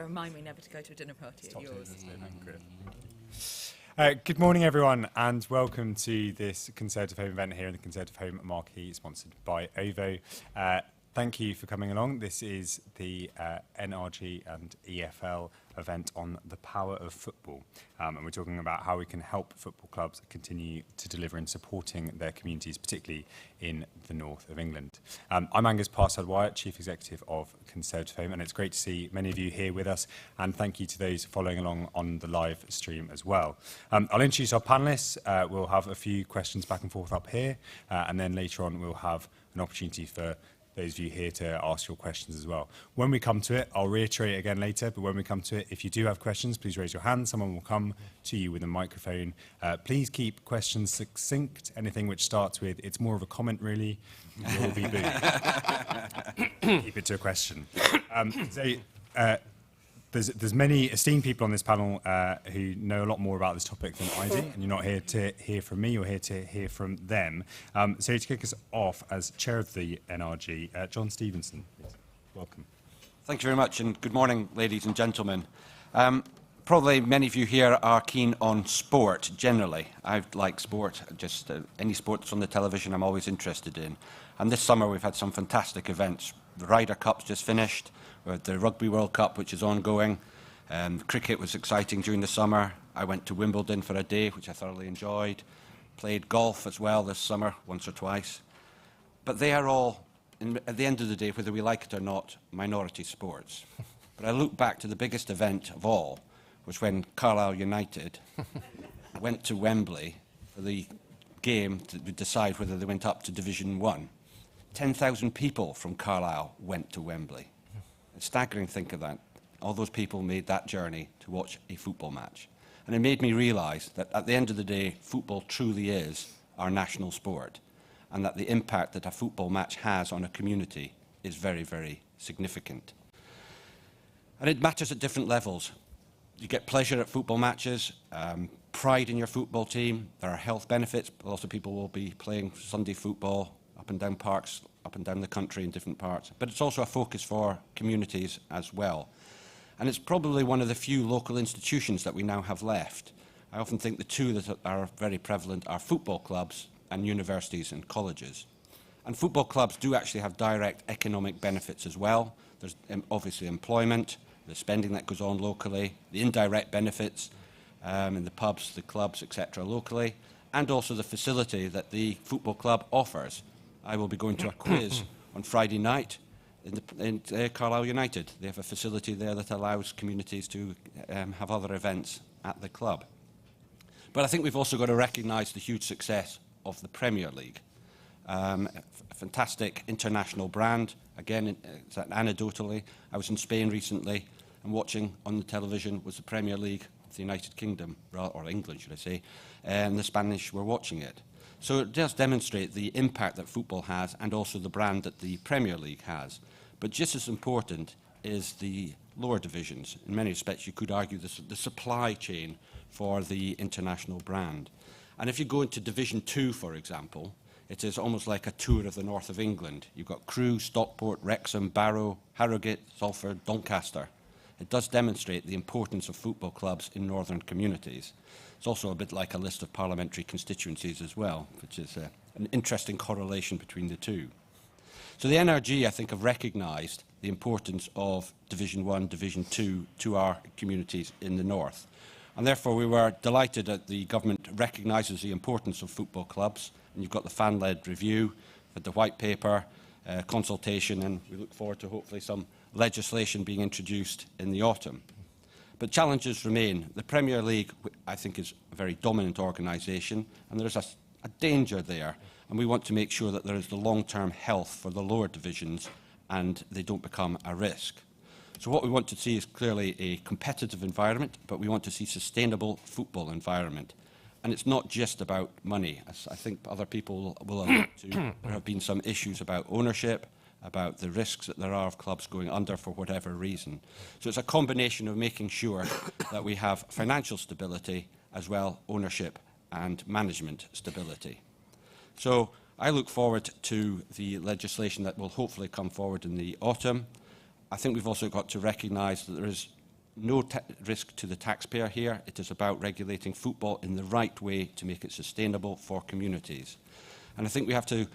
remind me never to go to a dinner party at yours. Good morning, everyone, and welcome to this Conservative Home event here in the Conservative Home Marquee, sponsored by OVO. Thank you for coming along. This is the NRG and EFL event on the power of football. And we're talking about how we can help football clubs continue to deliver in supporting their communities, particularly in the north of England. I'm Angus Parsad-Wyatt, Chief Executive of Conservative Home, and it's great to see many of you here with us. And thank you to those following along on the live stream as well. I'll introduce our panellists. We'll have a few questions back and forth up here, and then later on we'll have an opportunity for those of you here to ask your questions as well. When we come to it, I'll reiterate again later, but when we come to it, if you do have questions, please raise your hand. Someone will come to you with a microphone. Please keep questions succinct. Anything which starts with, it's more of a comment really, will be booed. Keep it to a question. There's many esteemed people on this panel who know a lot more about this topic than I do, and you're not here to hear from me, you're here to hear from them. So to kick us off, as chair of the NRG, John Stevenson, please. Welcome. Thank you very much, and good morning, ladies and gentlemen. Probably many of you here are keen on sport generally. I like sport, just any sport that's on the television I'm always interested in. And this summer we've had some fantastic events. The Ryder Cup's just finished. We had the Rugby World Cup, which is ongoing. Cricket was exciting during the summer. I went to Wimbledon for a day, which I thoroughly enjoyed. Played golf as well this summer, once or twice. But they are all, at the end of the day, whether we like it or not, minority sports. But I look back to the biggest event of all, was when Carlisle United went to Wembley for the game to decide whether they went up to Division 1. 10,000 people from Carlisle went to Wembley. It's staggering to think of that. All those people made that journey to watch a football match. And it made me realise that at the end of the day, football truly is our national sport, and that the impact that a football match has on a community is very, very significant. And it matters at different levels. You get pleasure at football matches, pride in your football team. There are health benefits. Lots of people will be playing Sunday football up and down parks, up and down the country in different parts. But it's also a focus for communities as well. And it's probably one of the few local institutions that we now have left. I often think the two that are very prevalent are football clubs and universities and colleges. And football clubs do actually have direct economic benefits as well. There's obviously employment, the spending that goes on locally, the indirect benefits in the pubs, the clubs, etc. locally, and also the facility that the football club offers. I will be going to a quiz on Friday night in Carlisle United. They have a facility there that allows communities to have other events at the club. But I think we've also got to recognise the huge success of the Premier League. A fantastic international brand. Again, anecdotally, I was in Spain recently, and watching on the television was the Premier League of the United Kingdom, or England, should I say, and the Spanish were watching it. So it does demonstrate the impact that football has, and also the brand that the Premier League has. But just as important is the lower divisions. In many respects, you could argue the supply chain for the international brand. And if you go into Division 2, for example, it is almost like a tour of the north of England. You've got Crewe, Stockport, Wrexham, Barrow, Harrogate, Salford, Doncaster. It does demonstrate the importance of football clubs in northern communities. It's also a bit like a list of parliamentary constituencies as well, which is an interesting correlation between the two. So the NRG, I think, have recognised the importance of Division 1, Division 2 to our communities in the north. And therefore we were delighted that the government recognises the importance of football clubs. And you've got the fan-led review, the white paper, consultation, and we look forward to hopefully some legislation being introduced in the autumn. But challenges remain. The Premier League, I think, is a very dominant organisation, and there is a danger there, and we want to make sure that there is the long-term health for the lower divisions and they don't become a risk. So what we want to see is clearly a competitive environment, but we want to see sustainable football environment. And it's not just about money. As I think other people will allude to, there have been some issues about ownership, about the risks that there are of clubs going under for whatever reason. So it's a combination of making sure that we have financial stability as well ownership and management stability. So I look forward to the legislation that will hopefully come forward in the autumn. I think we've also got to recognise that there is no risk to the taxpayer here. It is about regulating football in the right way to make it sustainable for communities. And I think we have to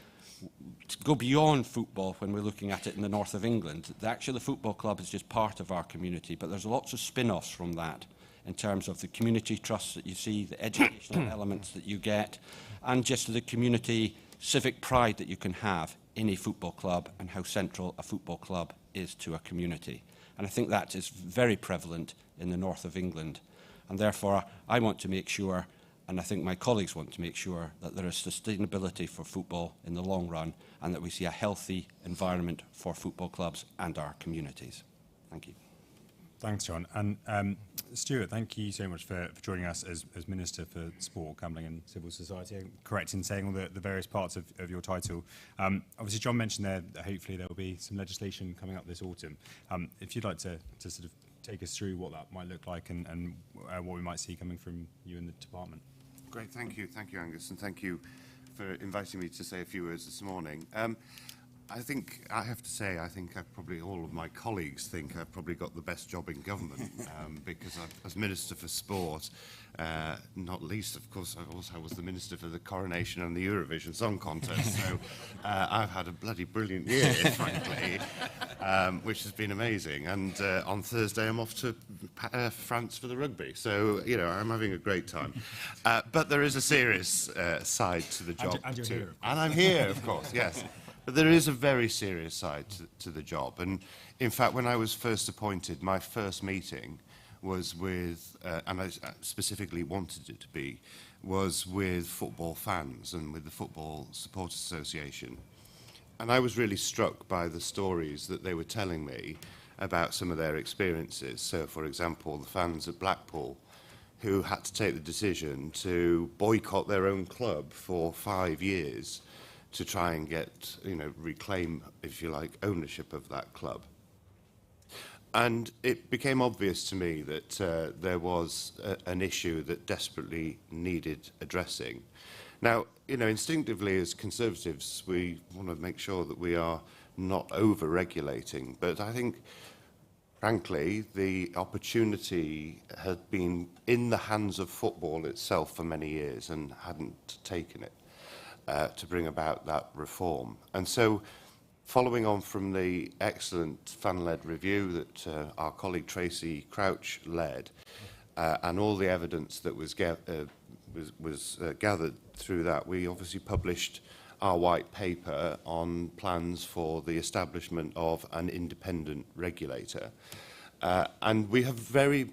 go beyond football when we're looking at it in the north of England. Actually, the football club is just part of our community, but there's lots of spin-offs from that in terms of the community trusts that you see, the educational elements that you get, and just the community civic pride that you can have in a football club and how central a football club is to a community. And I think that is very prevalent in the north of England. And therefore, I want to make sure, and I think my colleagues want to make sure, that there is sustainability for football in the long run and that we see a healthy environment for football clubs and our communities. Thank you. Thanks, John. And Stuart, thank you so much for joining us as Minister for Sport, Gambling and Civil Society. I'm correct in saying all the various parts of your title. Obviously, John mentioned there that hopefully there will be some legislation coming up this autumn. If you'd like to sort of take us through what that might look like and what we might see coming from you in the department. Great, thank you, Angus, and thank you for inviting me to say a few words this morning. I think probably all of my colleagues think I've probably got the best job in government because as Minister for Sport, not least, of course, I also was the Minister for the Coronation and the Eurovision Song Contest, so I've had a bloody brilliant year, frankly, which has been amazing. And on Thursday, I'm off to France for the rugby, so, you know, I'm having a great time. But there is a serious side to the job. And you're here. And I'm here, of course, yes. But there is a very serious side to the job. And in fact, when I was first appointed, my first meeting was with, and I specifically wanted it to be, was with football fans and with the Football Supporters Association. And I was really struck by the stories that they were telling me about some of their experiences. So, for example, the fans at Blackpool who had to take the decision to boycott their own club for 5 years to try and get, you know, reclaim, if you like, ownership of that club. And it became obvious to me that there was an issue that desperately needed addressing. Now, you know, instinctively as Conservatives, we want to make sure that we are not over-regulating, but I think, frankly, the opportunity had been in the hands of football itself for many years and hadn't taken it. To bring about that reform. And so, following on from the excellent fan-led review that our colleague Tracy Crouch led, and all the evidence that was gathered through that, we obviously published our white paper on plans for the establishment of an independent regulator. And we have there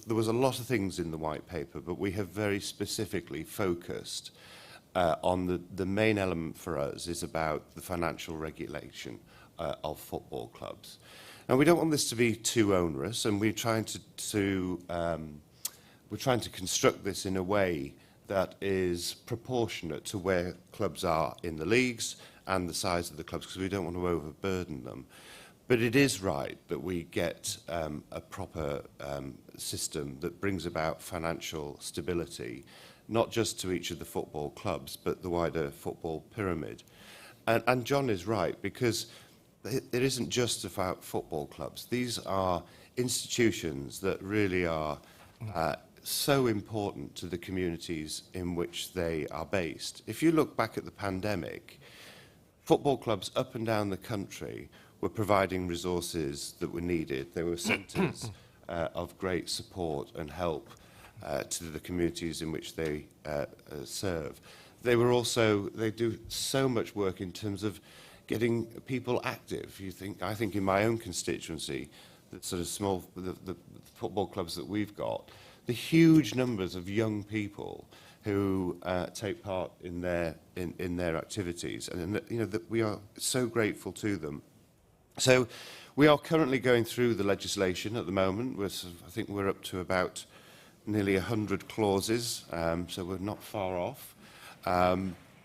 was a lot of things in the white paper, but we have very specifically focused on the main element for us is about the financial regulation of football clubs. Now, we don't want this to be too onerous, and we're trying to construct this in a way that is proportionate to where clubs are in the leagues and the size of the clubs, because we don't want to overburden them. But it is right that we get a proper system that brings about financial stability, not just to each of the football clubs, but the wider football pyramid. And John is right, because it isn't just about football clubs. These are institutions that really are so important to the communities in which they are based. If you look back at the pandemic, football clubs up and down the country were providing resources that were needed. They were centres of great support and help to the communities in which they serve. They do so much work in terms of getting people active. I think in my own constituency, the sort of the football clubs that we've got, the huge numbers of young people who take part in their activities, and you know that we are so grateful to them. So we are currently going through the legislation at the moment. I think we're up to about nearly 100 clauses, so we're not far off.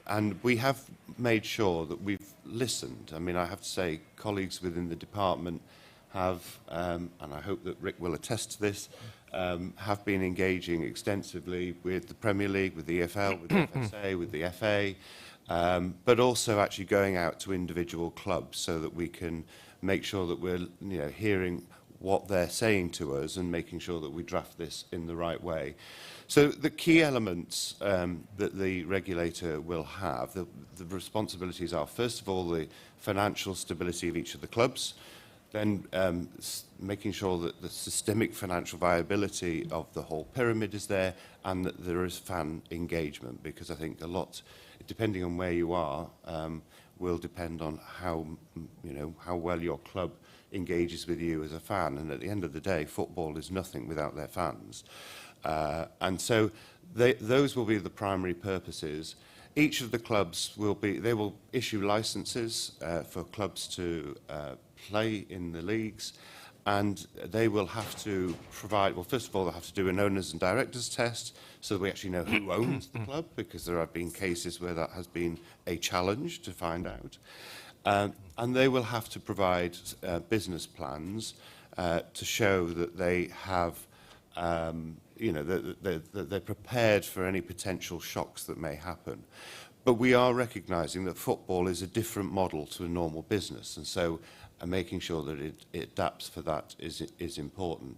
And we have made sure that we've listened. I mean, I have to say, colleagues within the department have, and I hope that Rick will attest to this, have been engaging extensively with the Premier League, with the EFL, with the FSA, with the FA, but also actually going out to individual clubs so that we can make sure that we're hearing what they're saying to us and making sure that we draft this in the right way. So the key elements that the regulator will have, the responsibilities are, first of all, the financial stability of each of the clubs, then making sure that the systemic financial viability of the whole pyramid is there, and that there is fan engagement, because I think a lot, depending on where you are, will depend on how well your club engages with you as a fan. And at the end of the day, football is nothing without their fans. And so those will be the primary purposes. Each of the clubs will issue licenses for clubs to play in the leagues, and they will have to provide, well, first of all, they'll have to do an owners and directors test, so that we actually know who owns the club, because there have been cases where that has been a challenge to find out. And they will have to provide business plans to show that they have, that they're prepared for any potential shocks that may happen. But we are recognising that football is a different model to a normal business, and so making sure that it adapts for that is important.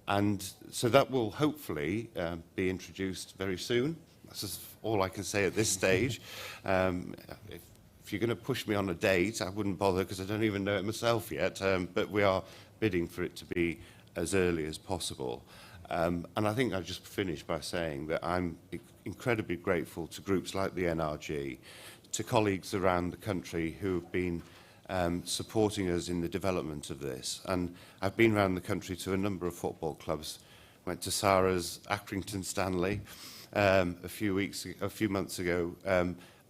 And so that will hopefully be introduced very soon. That's just all I can say at this stage. If you're going to push me on a date, I wouldn't bother, because I don't even know it myself yet. But we are bidding for it to be as early as possible. And I think I'll just finish by saying that I'm incredibly grateful to groups like the NRG, to colleagues around the country who have been supporting us in the development of this. And I've been around the country to a number of football clubs. Went to Sarah's Accrington Stanley a few months ago,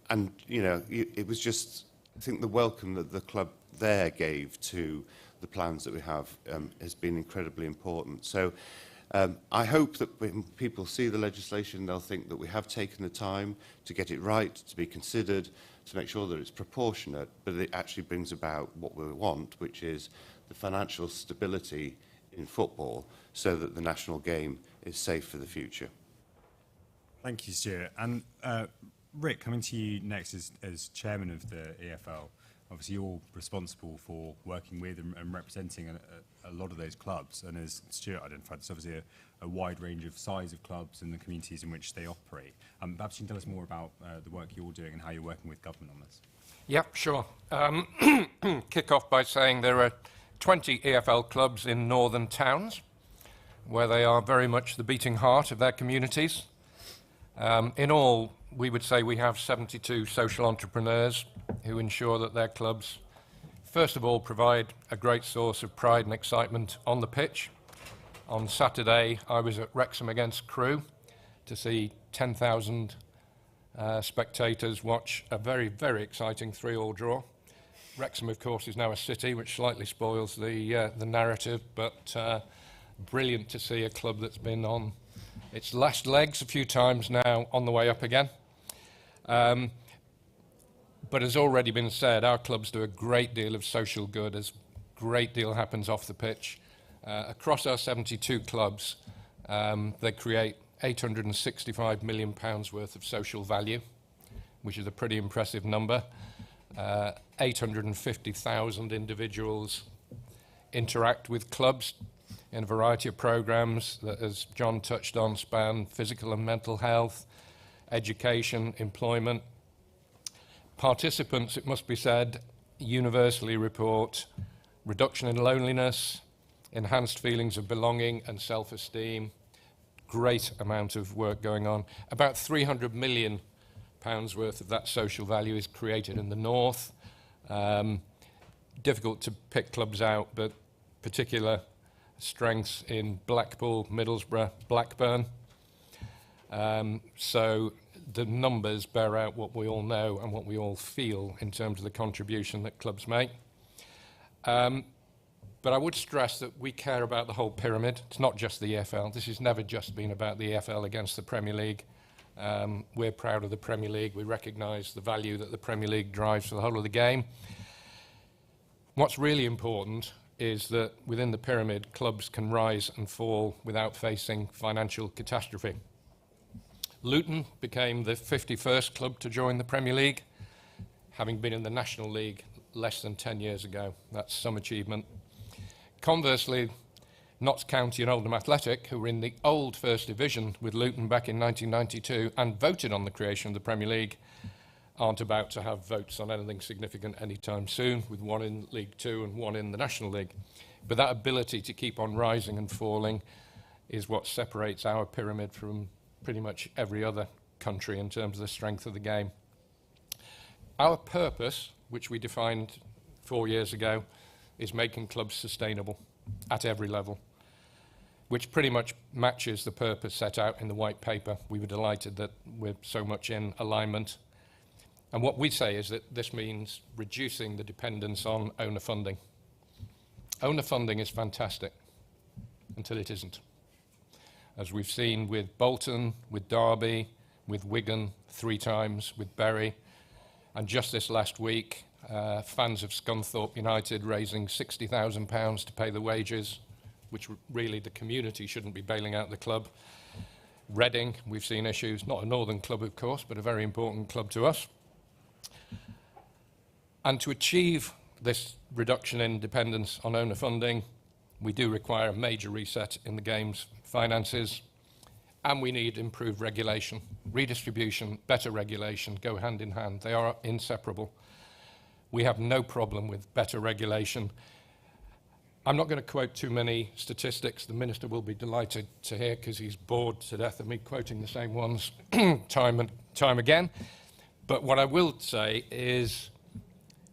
and it was just, I think the welcome that the club there gave to the plans that we have has been incredibly important. So I hope that when people see the legislation, they'll think that we have taken the time to get it right, to be considered, to make sure that it's proportionate, but it actually brings about what we want, which is the financial stability in football, so that the national game is safe for the future. Thank you, Stuart. And Rick, coming to you next as chairman of the EFL, obviously you're responsible for working with and representing a lot of those clubs. And as Stuart identified, there's obviously a wide range of size of clubs and the communities in which they operate. Perhaps you can tell us more about the work you're doing and how you're working with government on this. Yep, sure. Kick off by saying there are 20 EFL clubs in northern towns, where they are very much the beating heart of their communities. In all, we would say we have 72 social entrepreneurs who ensure that their clubs, first of all, provide a great source of pride and excitement on the pitch. On Saturday, I was at Wrexham against Crewe to see 10,000 spectators watch a very, very exciting 3-3 draw. Wrexham, of course, is now a city, which slightly spoils the narrative, but brilliant to see a club that's been on its last legs a few times now, on the way up again. But as already been said, our clubs do a great deal of social good, as a great deal happens off the pitch. Across our 72 clubs, they create £865 million worth of social value, which is a pretty impressive number. 850,000 individuals interact with clubs in a variety of programs that, as John touched on, span physical and mental health, education, employment. Participants, it must be said, universally report reduction in loneliness, enhanced feelings of belonging and self-esteem. Great amount of work going on. About £300 million worth of that social value is created in the north. Difficult to pick clubs out, but particular strengths in Blackpool, Middlesbrough, Blackburn. So the numbers bear out what we all know and what we all feel in terms of the contribution that clubs make. But I would stress that we care about the whole pyramid. It's not just the EFL. This has never just been about the EFL against the Premier League. We're proud of the Premier League. We recognise the value that the Premier League drives for the whole of the game. What's really important is that within the pyramid, clubs can rise and fall without facing financial catastrophe. Luton became the 51st club to join the Premier League, having been in the National League less than 10 years ago. That's some achievement. Conversely, Notts County and Oldham Athletic, who were in the old First Division with Luton back in 1992 and voted on the creation of the Premier League, aren't about to have votes on anything significant anytime soon, with one in League Two and one in the National League. But that ability to keep on rising and falling is what separates our pyramid from pretty much every other country in terms of the strength of the game. Our purpose, which we defined 4 years ago, is making clubs sustainable at every level, which pretty much matches the purpose set out in the white paper. We were delighted that we're so much in alignment. And what we say is that this means reducing the dependence on owner funding. Owner funding is fantastic until it isn't. As we've seen with Bolton, with Derby, with Wigan 3 times, with Bury, and just this last week, fans of Scunthorpe United raising £60,000 to pay the wages, which really the community shouldn't be bailing out the club. Reading, we've seen issues, not a northern club of course, but a very important club to us. And to achieve this reduction in dependence on owner funding, we do require a major reset in the game's finances, and we need improved regulation. Redistribution, better regulation go hand in hand. They are inseparable. We have no problem with better regulation. I'm not going to quote too many statistics. The Minister will be delighted to hear, because he's bored to death of me quoting the same ones time and time again. But what I will say is,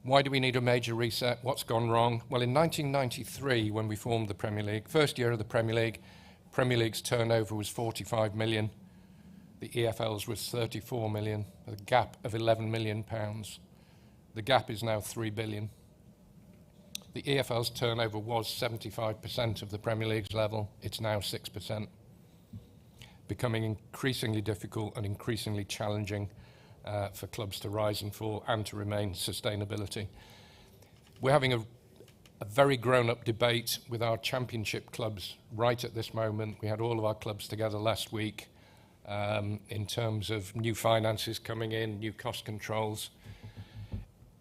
why do we need a major reset? What's gone wrong? Well, in 1993, when we formed the Premier League, first year of the Premier League's turnover was 45 million. The EFL's was 34 million, a gap of 11 million pounds. The gap is now 3 billion. The EFL's turnover was 75% of the Premier League's level. It's now 6%, becoming increasingly difficult and increasingly challenging for clubs to rise and fall and to remain sustainability. We're having a very grown-up debate with our championship clubs right at this moment. We had all of our clubs together last week in terms of new finances coming in, new cost controls.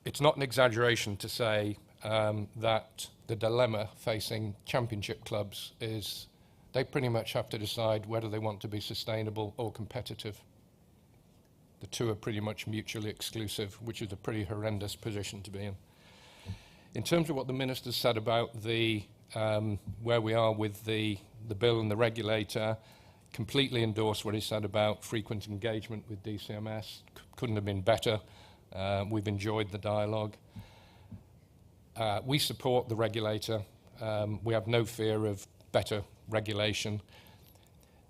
It's not an exaggeration to say that the dilemma facing championship clubs is they pretty much have to decide whether they want to be sustainable or competitive. The two are pretty much mutually exclusive, which is a pretty horrendous position to be in. In terms of what the Minister said about the where we are with the bill and the regulator, completely endorse what he said about frequent engagement with DCMS. Couldn't have been better. We've enjoyed the dialogue. We support the regulator. We have no fear of better regulation.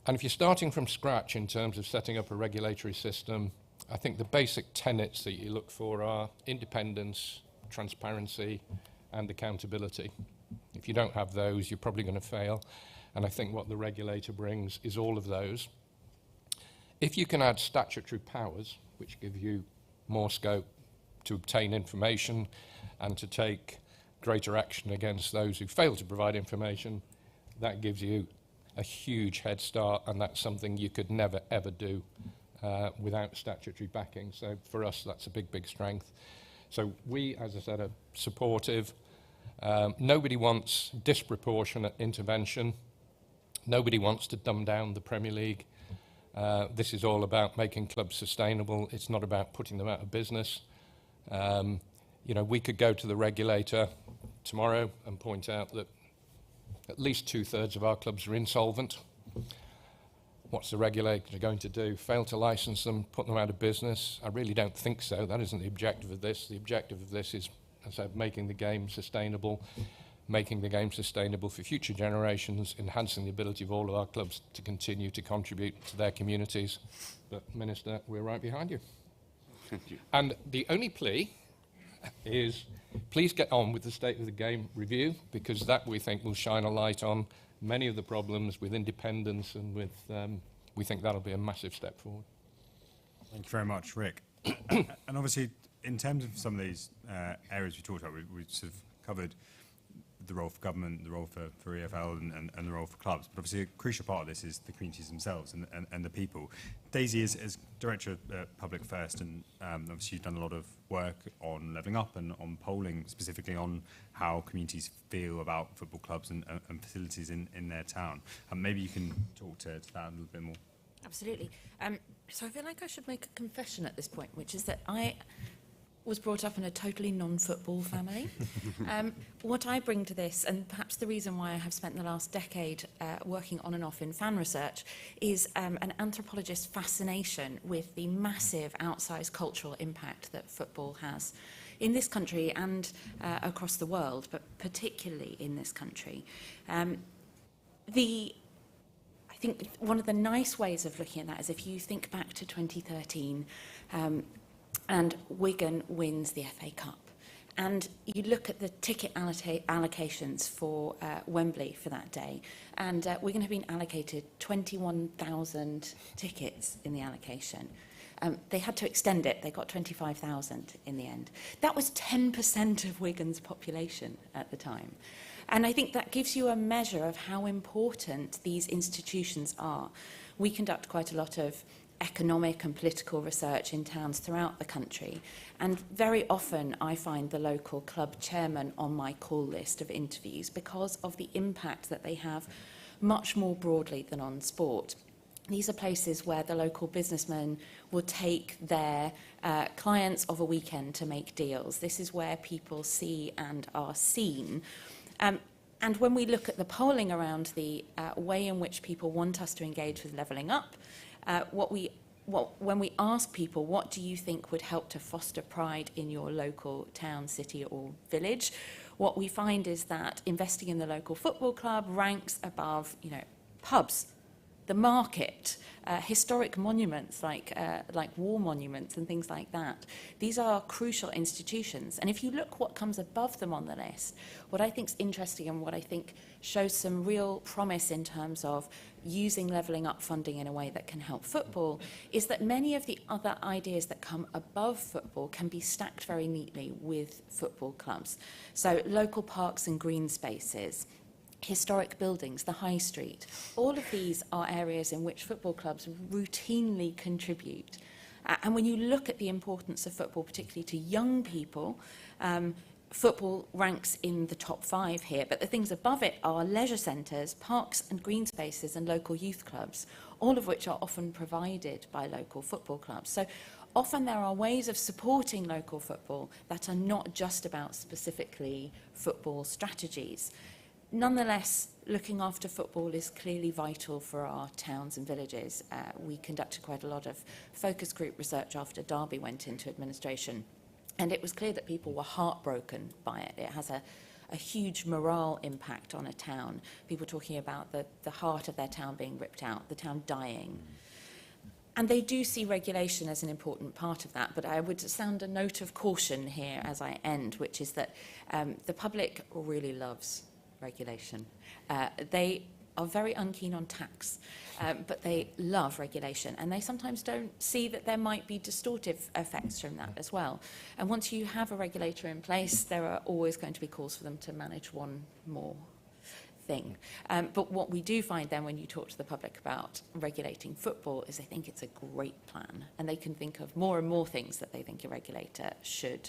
And if you're starting from scratch in terms of setting up a regulatory system, I think the basic tenets that you look for are independence, transparency, and accountability. If you don't have those, you're probably going to fail. And I think what the regulator brings is all of those. If you can add statutory powers, which give you more scope to obtain information and to take greater action against those who fail to provide information, that gives you a huge head start, and that's something you could never, ever do without statutory backing. So for us, that's a big, big strength. So we, as I said, are supportive. Nobody wants disproportionate intervention. Nobody wants to dumb down the Premier League. This is all about making clubs sustainable. It's not about putting them out of business. You know, we could go to the regulator tomorrow and point out that at least 2/3 of our clubs are insolvent. What's the regulator going to do? Fail to license them, put them out of business? I really don't think so. That isn't the objective of this. The objective of this is, as I said, making the game sustainable, making the game sustainable for future generations, enhancing the ability of all of our clubs to continue to contribute to their communities. But, Minister, we're right behind you. Thank you. And the only plea is, please get on with the State of the Game review, because that, we think, will shine a light on many of the problems with independence, and with, we think that'll be a massive step forward. Thank you very much, Rick. And obviously, in terms of some of these areas we talked about, we sort of covered the role for government, the role for EFL and the role for clubs. But obviously a crucial part of this is the communities themselves and the people. Daisy, as Director of Public First, and obviously you've done a lot of work on levelling up and on polling, specifically on how communities feel about football clubs and facilities in their town. Maybe you can talk to that a little bit more. Absolutely. So I feel like I should make a confession at this point, which is that I was brought up in a totally non-football family. What I bring to this, and perhaps the reason why I have spent the last decade working on and off in fan research, is an anthropologist's fascination with the massive outsized cultural impact that football has in this country and across the world, but particularly in this country. I think one of the nice ways of looking at that is if you think back to 2013, and Wigan wins the FA Cup. And you look at the ticket allocations for Wembley for that day, and Wigan have been allocated 21,000 tickets in the allocation. They had to extend it. They got 25,000 in the end. That was 10% of Wigan's population at the time. And I think that gives you a measure of how important these institutions are. We conduct quite a lot of economic and political research in towns throughout the country, and very often I find the local club chairman on my call list of interviews because of the impact that they have much more broadly than on sport. These are places where the local businessmen will take their clients of a weekend to make deals. This is where people see and are seen. And when we look at the polling around the way in which people want us to engage with levelling up, when we ask people, what do you think would help to foster pride in your local town, city or village, what we find is that investing in the local football club ranks above, pubs, the market, historic monuments like war monuments and things like that. These are crucial institutions. And if you look what comes above them on the list, what I think is interesting and what I think shows some real promise in terms of using levelling up funding in a way that can help football is that many of the other ideas that come above football can be stacked very neatly with football clubs. So local parks and green spaces, historic buildings, the high street, all of these are areas in which football clubs routinely contribute. And when you look at the importance of football, particularly to young people, football ranks in the top 5 here, but the things above it are leisure centres, parks and green spaces and local youth clubs, all of which are often provided by local football clubs. So often there are ways of supporting local football that are not just about specifically football strategies. Nonetheless, looking after football is clearly vital for our towns and villages. We conducted quite a lot of focus group research after Derby went into administration, and it was clear that people were heartbroken by it. It has a huge morale impact on a town. People talking about the heart of their town being ripped out, the town dying. And they do see regulation as an important part of that, but I would sound a note of caution here as I end, which is that the public really loves regulation. They are very unkeen on tax, but they love regulation, and they sometimes don't see that there might be distortive effects from that as well. And once you have a regulator in place, there are always going to be calls for them to manage one more thing. But what we do find then when you talk to the public about regulating football is they think it's a great plan, and they can think of more and more things that they think a regulator should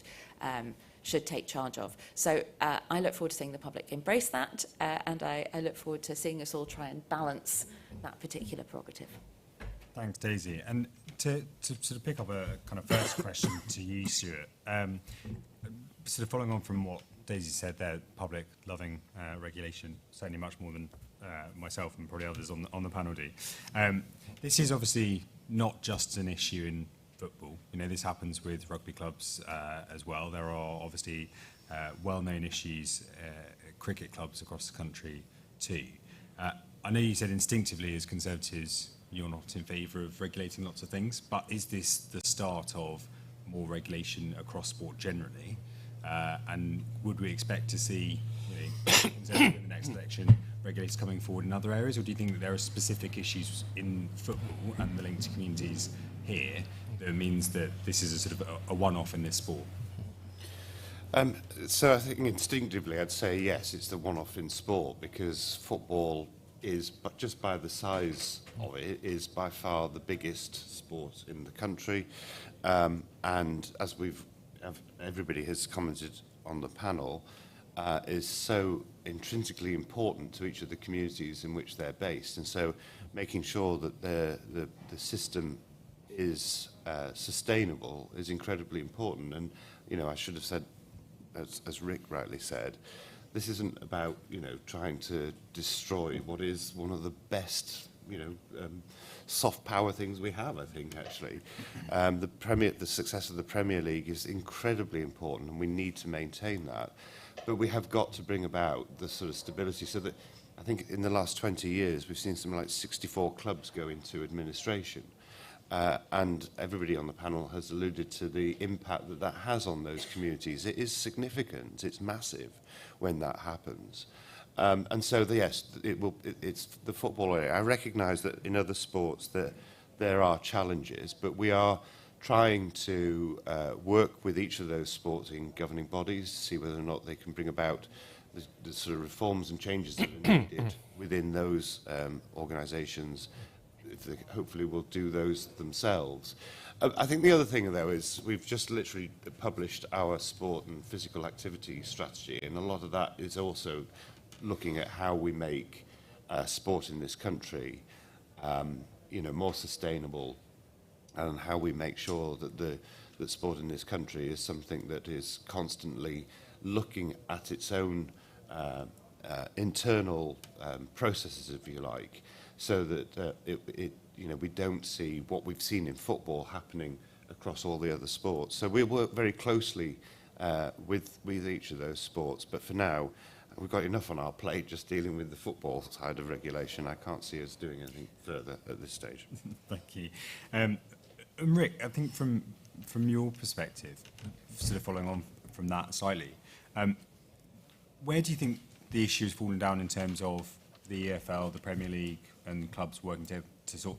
take charge of. So I look forward to seeing the public embrace that, and I look forward to seeing us all try and balance that particular prerogative. Thanks, Daisy. And to sort of pick up a kind of first question to you, Stuart, sort of following on from what Daisy said there, public loving regulation, certainly much more than myself and probably others on the panel do. This is obviously not just an issue in football. This happens with rugby clubs as well. There are obviously well-known issues cricket clubs across the country too. I know you said instinctively as Conservatives you're not in favour of regulating lots of things, but is this the start of more regulation across sport generally? And would we expect to see in the next election regulators coming forward in other areas, or do you think that there are specific issues in football and the link to communities here that means that this is a sort of a one-off in this sport? So I think instinctively I'd say yes, it's the one-off in sport, because football is, but just by the size of it, is by far the biggest sport in the country. And as everybody has commented on the panel, is so intrinsically important to each of the communities in which they're based. And so making sure that the system is sustainable is incredibly important. And, you know, I should have said, as Rick rightly said, this isn't about, you know, trying to destroy what is one of the best, you know, soft power things we have, I think, actually. The success of the Premier League is incredibly important, and we need to maintain that. But we have got to bring about the sort of stability so that, I think in the last 20 years, we've seen something like 64 clubs go into administration. And everybody on the panel has alluded to the impact that that has on those communities. It is significant, it's massive when that happens. And so, yes, it's the football area. I recognise that in other sports that there are challenges, but we are trying to work with each of those sporting governing bodies to see whether or not they can bring about the sort of reforms and changes that are needed within those organisations. They hopefully will do those themselves. I think the other thing, though, is we've just literally published our sport and physical activity strategy, and a lot of that is also looking at how we make sport in this country, you know, more sustainable, and how we make sure that that sport in this country is something that is constantly looking at its own internal processes, if you like, so that you know, we don't see what we've seen in football happening across all the other sports. So we work very closely with each of those sports, but for now, we've got enough on our plate just dealing with the football side of regulation. I can't see us doing anything further at this stage. Thank you. And Rick, I think from your perspective, sort of following on from that slightly, where do you think the issue has fallen down in terms of the EFL, the Premier League, and clubs working to sort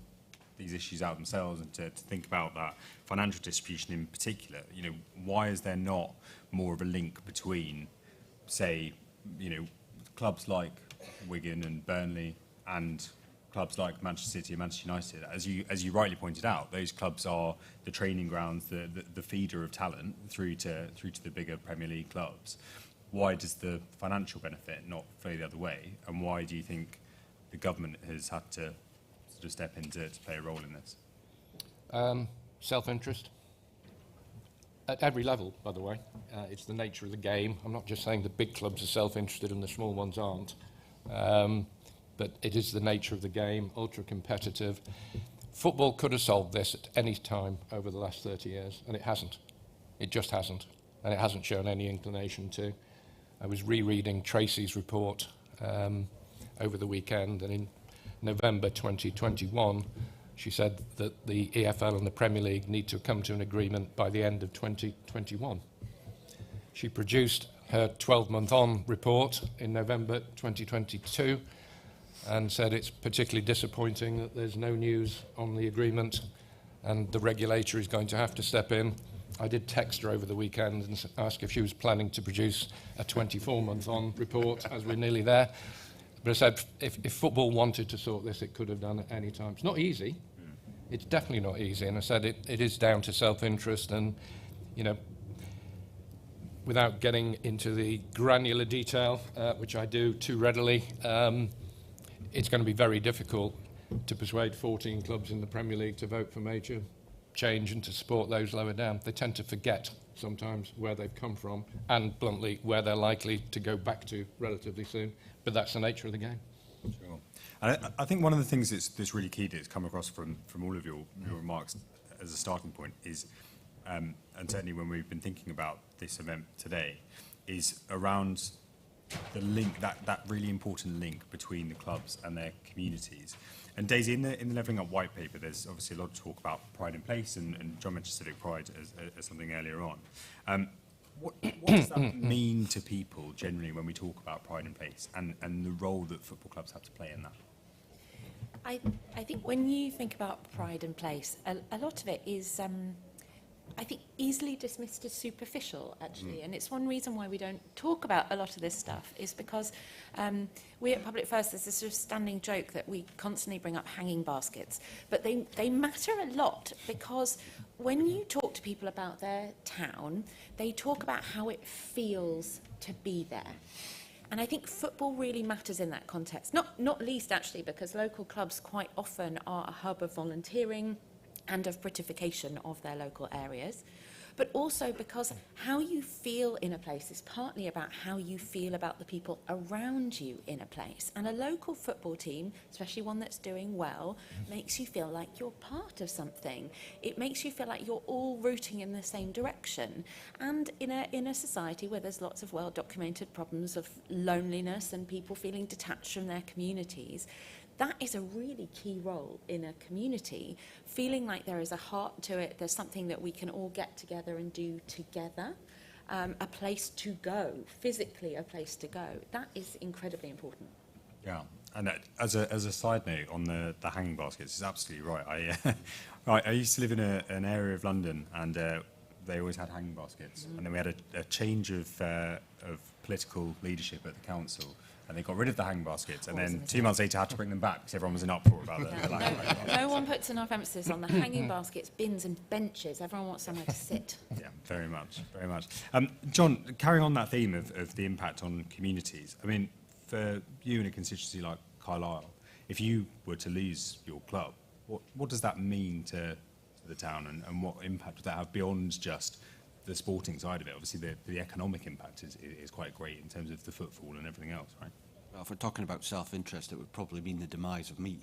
these issues out themselves and to think about that financial distribution in particular? You know, why is there not more of a link between, say, you know, clubs like Wigan and Burnley and clubs like Manchester City and Manchester United? As you rightly pointed out, those clubs are the training grounds, the feeder of talent through to the bigger Premier League clubs. Why does the financial benefit not flow the other way? And why do you think the government has had to sort of step in to play a role in this? Self-interest. At every level, by the way. It's the nature of the game. I'm not just saying the big clubs are self-interested and the small ones aren't. But it is the nature of the game, ultra-competitive. Football could have solved this at any time over the last 30 years, and it hasn't. It just hasn't. And it hasn't shown any inclination to. I was rereading Tracy's report over the weekend, and in November 2021, she said that the EFL and the Premier League need to come to an agreement by the end of 2021. She produced her 12-month-on report in November 2022 and said it's particularly disappointing that there's no news on the agreement and the regulator is going to have to step in. I did text her over the weekend and ask if she was planning to produce a 24-month-on report, as we're nearly there. But I said, if football wanted to sort this, it could have done at any time. It's not easy. It's definitely not easy. And I said it is down to self-interest and, you know, without getting into the granular detail, which I do too readily, it's going to be very difficult to persuade 14 clubs in the Premier League to vote for major change and to support those lower down. They tend to forget sometimes where they've come from and, bluntly, where they're likely to go back to relatively soon. But that's the nature of the game. Sure. And I think one of the things that's really key that's come across from all of your remarks as a starting point is, and certainly when we've been thinking about this event today, is around the link, that really important link between the clubs and their communities. And Daisy, in the Levelling Up white paper, there's obviously a lot of talk about pride in place, and John mentioned civic pride as something earlier on. What does that mean to people generally when we talk about pride in place and the role that football clubs have to play in that? I think when you think about pride in place, a lot of it is I think, easily dismissed as superficial, actually. And it's one reason why we don't talk about a lot of this stuff, is because we at Public First, there's this sort of standing joke that we constantly bring up hanging baskets. But they matter a lot, because when you talk to people about their town, they talk about how it feels to be there. And I think football really matters in that context, not least, actually, because local clubs quite often are a hub of volunteering and of Britification of their local areas, but also because how you feel in a place is partly about how you feel about the people around you in a place. And a local football team, especially one that's doing well, makes you feel like you're part of something. It makes you feel like you're all rooting in the same direction. And in a society where there's lots of well-documented problems of loneliness and people feeling detached from their communities, that is a really key role in a community, feeling like there is a heart to it, there's something that we can all get together and do together, a place to go, physically a place to go. That is incredibly important. Yeah, and as a side note on the hanging baskets, it's absolutely right. I used to live in an area of London, and they always had hanging baskets, and then we had a change of political leadership at the council, and they got rid of the hanging baskets, and then 2 months later had to bring them back because everyone was in uproar about the No one puts enough emphasis on the hanging baskets, bins and benches. Everyone wants somewhere to sit. Yeah, very much, very much. John, carrying on that theme of the impact on communities, I mean, for you in a constituency like Carlisle, if you were to lose your club, what does that mean to the town, and what impact would that have beyond just the sporting side of it? Obviously, the economic impact is quite great in terms of the footfall and everything else, right? Well, if we're talking about self-interest, it would probably mean the demise of me.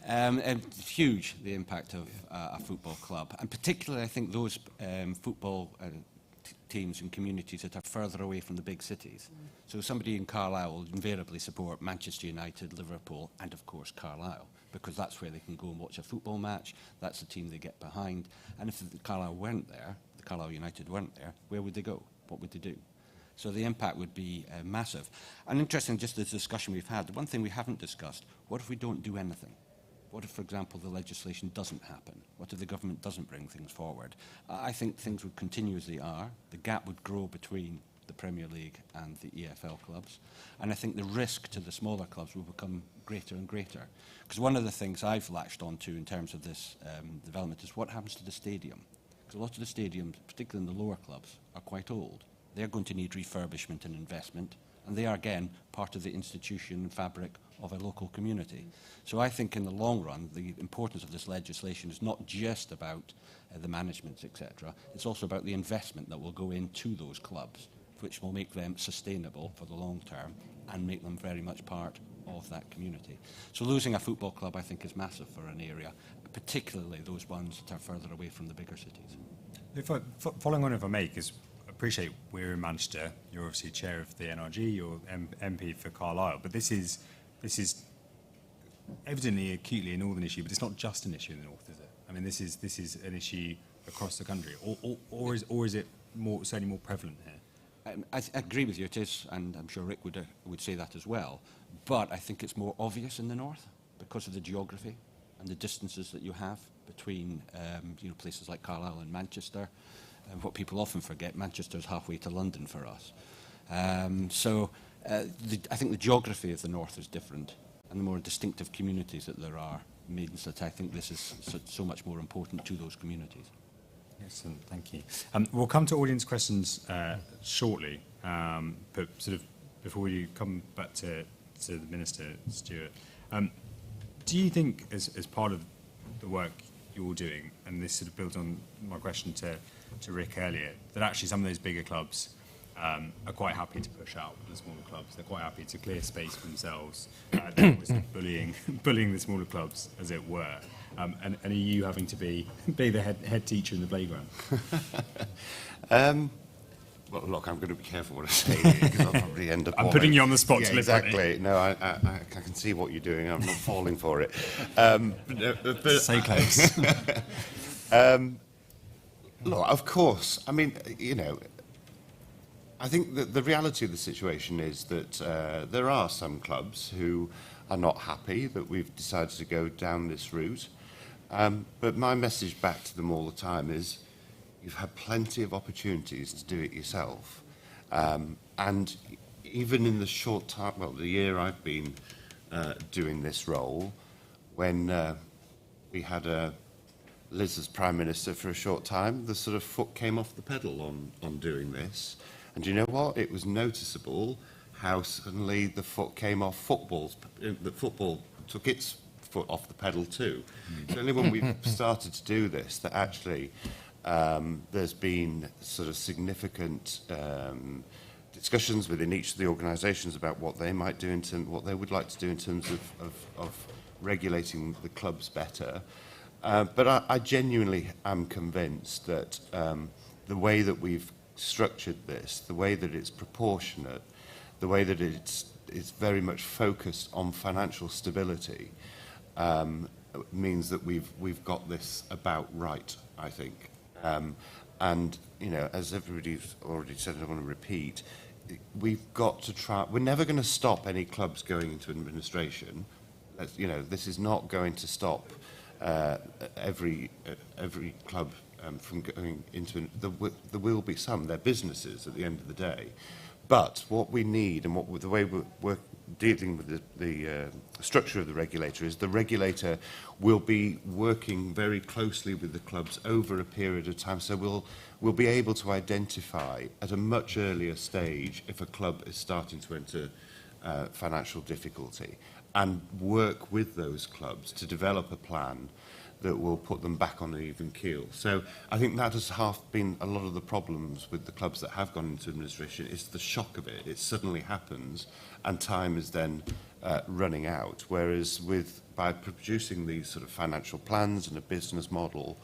It's huge, the impact of a football club, and particularly I think those football teams and communities that are further away from the big cities. So somebody in Carlisle will invariably support Manchester United, Liverpool, and of course Carlisle, because that's where they can go and watch a football match. That's the team they get behind. And if the Carlisle weren't there, the Carlisle United weren't there, where would they go? What would they do? So the impact would be massive. And interesting, just the discussion we've had, the one thing we haven't discussed, what if we don't do anything? What if, for example, the legislation doesn't happen? What if the government doesn't bring things forward? I think things would continue as they are. The gap would grow between the Premier League and the EFL clubs. And I think the risk to the smaller clubs will become greater and greater. Because one of the things I've latched onto in terms of this development is what happens to the stadium. Because a lot of the stadiums, particularly in the lower clubs, are quite old. They're going to need refurbishment and investment. And they are, again, part of the institution and fabric of a local community. So I think in the long run, the importance of this legislation is not just about the management, etc. It's also about the investment that will go into those clubs, which will make them sustainable for the long term and make them very much part of that community. So losing a football club, I think, is massive for an area, particularly those ones that are further away from the bigger cities. Following on, if I may, because I appreciate we're in Manchester, you're obviously chair of the NRG, you're MP for Carlisle, but this is evidently acutely a northern issue, but it's not just an issue in the north, is it? I mean, this is an issue across the country, or is it certainly more prevalent here? I agree with you, it is, and I'm sure Rick would say that as well, but I think it's more obvious in the north because of the geography and the distances that you have between places like Carlisle and Manchester. And what people often forget, Manchester's halfway to London for us. I think the geography of the north is different, and the more distinctive communities that there are means that I think this is so much more important to those communities. Excellent, thank you. We'll come to audience questions shortly, but sort of before we come back to the Minister, Stuart, do you think as part of the work you're doing, and this sort of builds on my question to Rick earlier, that actually some of those bigger clubs are quite happy to push out the smaller clubs, they're quite happy to clear space for themselves, they're obviously bullying the smaller clubs, as it were. And are you having to be the head teacher in the playground? Well, look, I'm going to be careful what I say here, because I'll probably end up... I'm putting you on the spot to live on it. Exactly. No, I can see what you're doing. I'm not falling for it. But So close. Look, of course. I mean, I think that the reality of the situation is that there are some clubs who are not happy that we've decided to go down this route. But my message back to them all the time is, you've had plenty of opportunities to do it yourself. And even in the short time, well, the year I've been doing this role, when we had Liz as Prime Minister for a short time, the sort of foot came off the pedal on doing this. And you know what? It was noticeable how suddenly the foot came off the football took its foot off the pedal too. It's only when we've started to do this that actually there's been sort of significant discussions within each of the organisations about what they might do what they would like to do in terms of regulating the clubs better. But I genuinely am convinced that the way that we've structured this, the way that it's proportionate, the way that it's very much focused on financial stability, means that we've got this about right, I think. And, you know, as everybody's already said, I don't want to repeat, we've got to try. We're never going to stop any clubs going into administration. You know, this is not going to stop every club from going into. There will be some. They're businesses at the end of the day. But what we need, and the way we're dealing with the structure of the regulator, is the regulator will be working very closely with the clubs over a period of time. So we'll be able to identify at a much earlier stage if a club is starting to enter financial difficulty, and work with those clubs to develop a plan that will put them back on an even keel. So I think that has half been a lot of the problems with the clubs that have gone into administration. It's the shock of it. It suddenly happens and time is then running out. Whereas by producing these sort of financial plans and a business model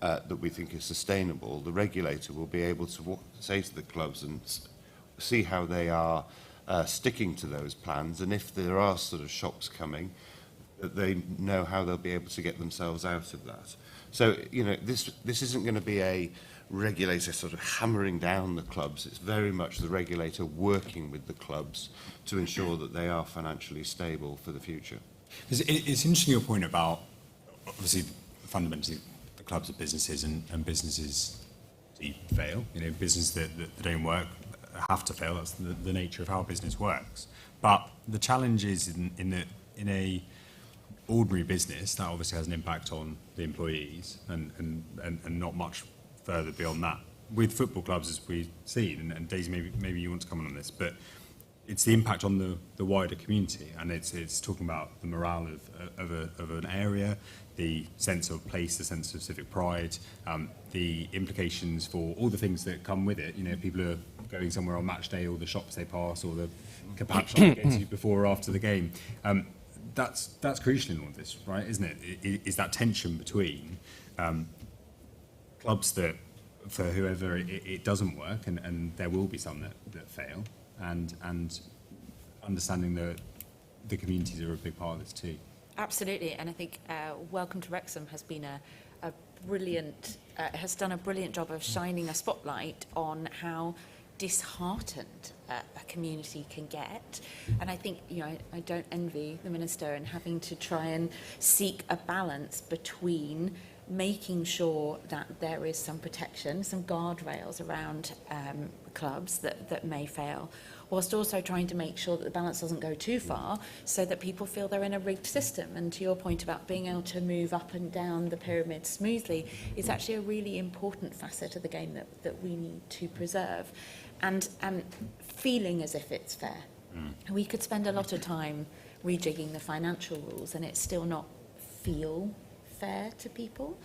that we think is sustainable, the regulator will be able to say to the clubs and see how they are sticking to those plans, and if there are sort of shocks coming, that they know how they'll be able to get themselves out of that. So, you know, this isn't going to be a regulator sort of hammering down the clubs. It's very much the regulator working with the clubs to ensure that they are financially stable for the future. It's interesting your point about, obviously, fundamentally, the clubs are businesses, and businesses fail. You know, businesses that don't work have to fail. That's the nature of how business works. But the challenge is in a ordinary business, that obviously has an impact on the employees and not much further beyond that. With football clubs, as we've seen, and Daisy, maybe you want to comment on this, but it's the impact on the wider community, and it's talking about the morale of an area, the sense of place, the sense of civic pride, the implications for all the things that come with it. You know, people are going somewhere on match day, or the shops they pass, or the kebab shop they go to before or after the game. That's crucial in all of this, right? Isn't it? Is that tension between clubs that, for whoever it doesn't work, and there will be some that fail, and understanding that the communities are a big part of this too. Absolutely, and I think Welcome to Wrexham has been a brilliant, has done a brilliant job of shining a spotlight on how disheartened a community can get. And I think, you know, I don't envy the Minister in having to try and seek a balance between making sure that there is some protection, some guardrails around clubs that may fail, whilst also trying to make sure that the balance doesn't go too far so that people feel they're in a rigged system. And to your point about being able to move up and down the pyramid smoothly is actually a really important facet of the game that we need to preserve. And feeling as if it's fair. We could spend a lot of time rejigging the financial rules and it still not feel fair to people.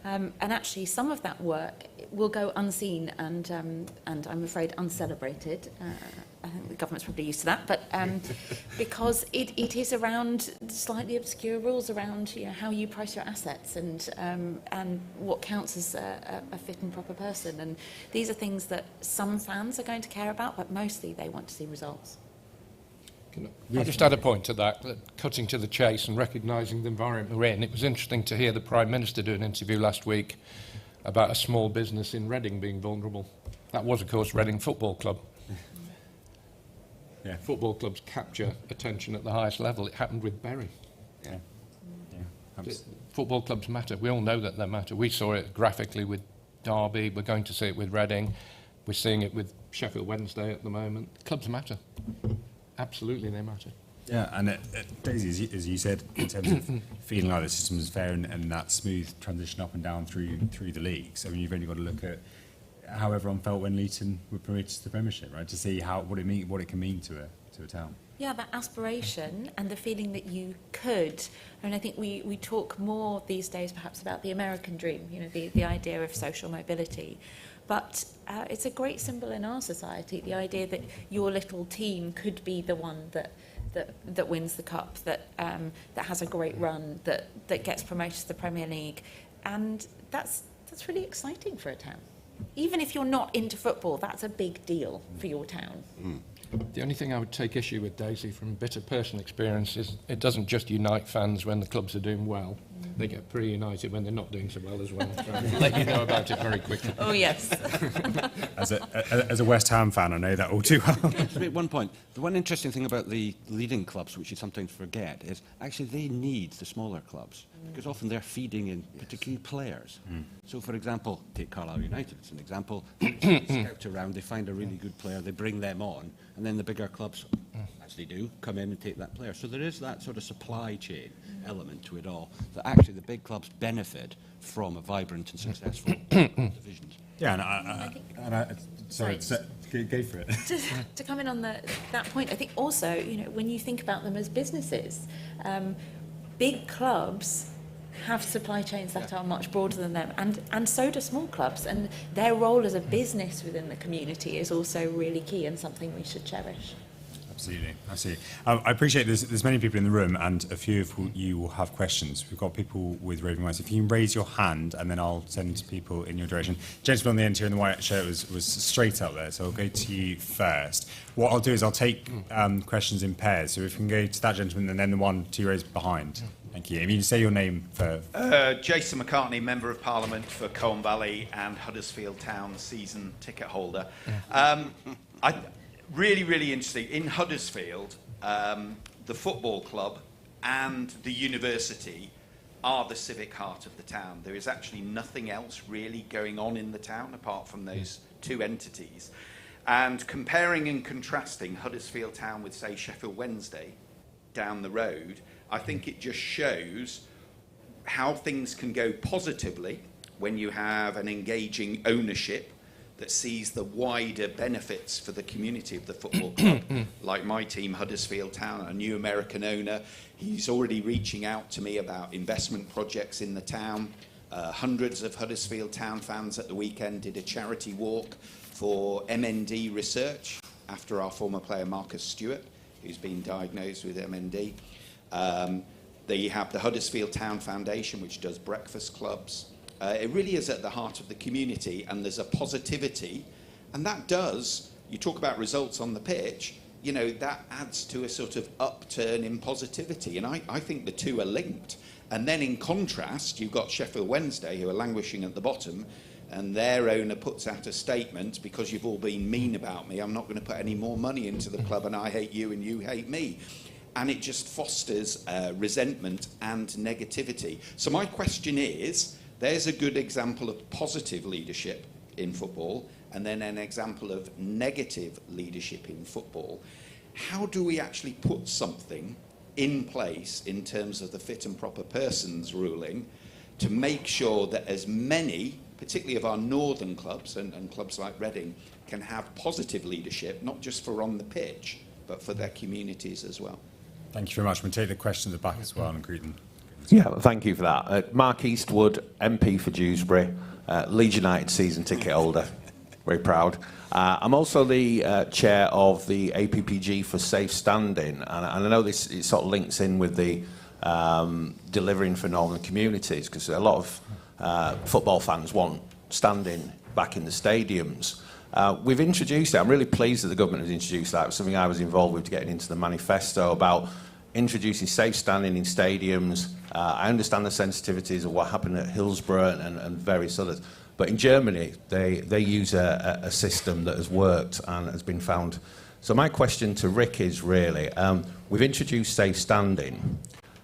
And actually some of that work will go unseen and I'm afraid uncelebrated. I think the government's probably used to that, but because it is around slightly obscure rules around, you know, how you price your assets and what counts as a fit and proper person. And these are things that some fans are going to care about, but mostly they want to see results. I just add a point to that cutting to the chase and recognising the environment we're in. It was interesting to hear the Prime Minister do an interview last week about a small business in Reading being vulnerable. That was, of course, Reading Football Club. Yeah. Football clubs capture attention at the highest level. It happened with Bury. Yeah, Football clubs matter. We all know that they matter. We saw it graphically with Derby. We're going to see it with Reading. We're seeing it with Sheffield Wednesday at the moment. Clubs matter. Absolutely, they matter. Yeah, and Daisy, as you said, in terms of feeling like the system is fair and that smooth transition up and down through the leagues, I mean, you've only got to look at how everyone felt when Luton were promoted to the Premiership, right? To see what it can mean to a town. Yeah, that aspiration and the feeling that you could. And I think we talk more these days perhaps about the American dream, you know, the idea of social mobility. But it's a great symbol in our society, the idea that your little team could be the one that wins the cup, that has a great run, that gets promoted to the Premier League. And that's really exciting for a town. Even if you're not into football, that's a big deal for your town. The only thing I would take issue with, Daisy, from bitter personal experience is it doesn't just unite fans when the clubs are doing well. They get pretty united when they're not doing so well as well. So I'll let you know about it very quickly. Oh, yes. As a West Ham fan, I know that all too well. Just make one point. The one interesting thing about the leading clubs, which you sometimes forget, is actually they need the smaller clubs because often they're feeding in particularly players. So, for example, take Carlisle United as an example. They scout around, they find a really good player, they bring them on, and then the bigger clubs, as they do, come in and take that player. So there is that sort of supply chain element to it all, that actually the big clubs benefit from a vibrant and successful divisions. Yeah, sorry, go for it. To come in on that point, I think also, you know, when you think about them as businesses, big clubs have supply chains that are much broader than them, and so do small clubs, and their role as a business within the community is also really key and something we should cherish. Absolutely. I appreciate there's many people in the room, and a few of you will have questions. We've got people with roving mics. If you can raise your hand, and then I'll send people in your direction. Gentleman on the end here in the white shirt was straight up there, so I'll go to you first. What I'll do is I'll take questions in pairs. So if we can go to that gentleman and then the one to you raised behind. Thank you. If you can say your name for... Jason McCartney, Member of Parliament for Colne Valley and Huddersfield Town season ticket holder. Really interesting. In Huddersfield, the football club and the university are the civic heart of the town. There is actually nothing else really going on in the town apart from those two entities. And comparing and contrasting Huddersfield Town with, say, Sheffield Wednesday down the road, I think it just shows how things can go positively when you have an engaging ownership that sees the wider benefits for the community of the football club. Like my team, Huddersfield Town, a new American owner, he's already reaching out to me about investment projects in the town. Hundreds of Huddersfield Town fans at the weekend did a charity walk for MND research after our former player Marcus Stewart, who's been diagnosed with MND. They have the Huddersfield Town Foundation, which does breakfast clubs. It really is at the heart of the community, and there's a positivity, and that does, you talk about results on the pitch, you know, that adds to a sort of upturn in positivity, and I think the two are linked. And then in contrast, you've got Sheffield Wednesday, who are languishing at the bottom, and their owner puts out a statement, because you've all been mean about me, I'm not going to put any more money into the club, and I hate you and you hate me. And it just fosters resentment and negativity. So my question is, there's a good example of positive leadership in football, and then an example of negative leadership in football. How do we actually put something in place in terms of the fit and proper persons ruling to make sure that as many, particularly of our northern clubs and clubs like Reading, can have positive leadership, not just for on the pitch, but for their communities as well? Thank you very much. We'll take the question at the back as well, and Greeting. Yeah, thank you for that. Mark Eastwood, MP for Dewsbury, Leeds United season ticket holder. Very proud. I'm also the chair of the APPG for Safe Standing, and I know this it sort of links in with the delivering for northern communities, because a lot of football fans want standing back in the stadiums. We've introduced it. I'm really pleased that the government has introduced that. It was something I was involved with getting into the manifesto about introducing safe standing in stadiums. I understand the sensitivities of what happened at Hillsborough and various others. But in Germany, they use a system that has worked and has been found. So my question to Rick is really, we've introduced safe standing.